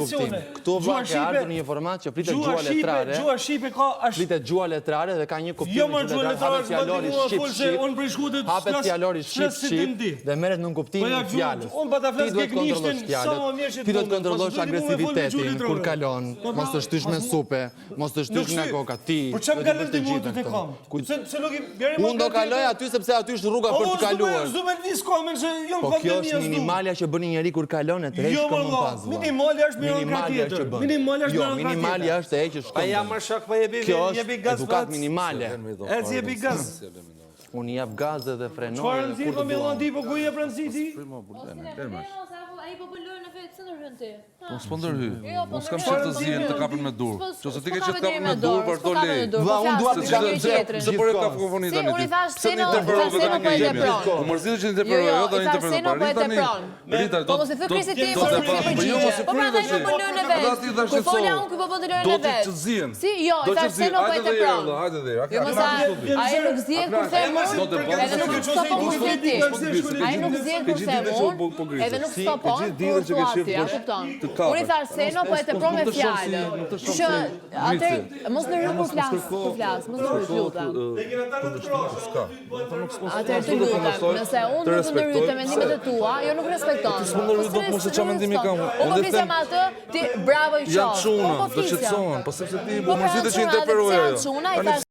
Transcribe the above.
kuptim. Këtu vllai ka ardhur një informacion që pritet gjua letrare. Gjua shqipe ka pritet gjua letrare dhe ka një kuptim. Jo, më gjua letrare, hapet fjalori shqip dhe merret në kuptimin e fjalës. Unë pa ta flas ke gnishtën, sa më mirë që ti do të kontrollosh agresivitetin kur kalon, mos të shtysh me supe, mos të shtysh nga koka ti. Po çfarë kanë të gjithë të kam? Se nuk i bjerë më. Unë do kaloj aty sepse aty është rruga për të kaluar. S'do më nis komën se jo po kjo është minimalja që bën një njeri kur kalon e tërheq komën pas. Minimalja është birokratia tjetër. Minimalja është birokratia. Minimalja është e heqësh komën. Pa jam më shok po jepi gaz. Edukat minimale. Eci jepi gaz. Unë jap gaz dhe frenoj. Çfarë nxit po me lëndi po ku jep rëndësi ti? Ai po lojën e vet, pse ndërhyn ti? Po s'po ndërhy. Unë s'kam qenë të zien të kapën me dur. Nëse ti ke qenë të kapën me dur, vazhdo lej. Va, unë dua të kam tjetrin. Se po e kakofoni tani. Unë thash se no po e tepron. Po mërzitet që interpretoj, jo tani interpretoj. Rita, po mos e thë Krisi ti. Po jo mos e prandaj po lojën e vet. Po fola unë po të lojën e vet. Do të zien. Si, jo, thash se no po e tepron. Hajde dhe. Jo mos ai nuk zihet kur them unë. Edhe nuk stopon kur ti. Ai nuk zihet kur them unë. Edhe nuk stopon. Ja kupton. Unë i thash se no po e tepron me fjalën. Që atë mos në rrugë flas, mos në rrugë lutem. Atë të lutem, nëse unë nuk ndërhyj mendimet e tua, jo nuk respekton. S'mund të ndërhyj dot mos e çam mendimi kam. Unë po them atë, ti bravo i qof. Jam çuna, do shqetësohen, po sepse ti po mërzitet që interpretoj ajo.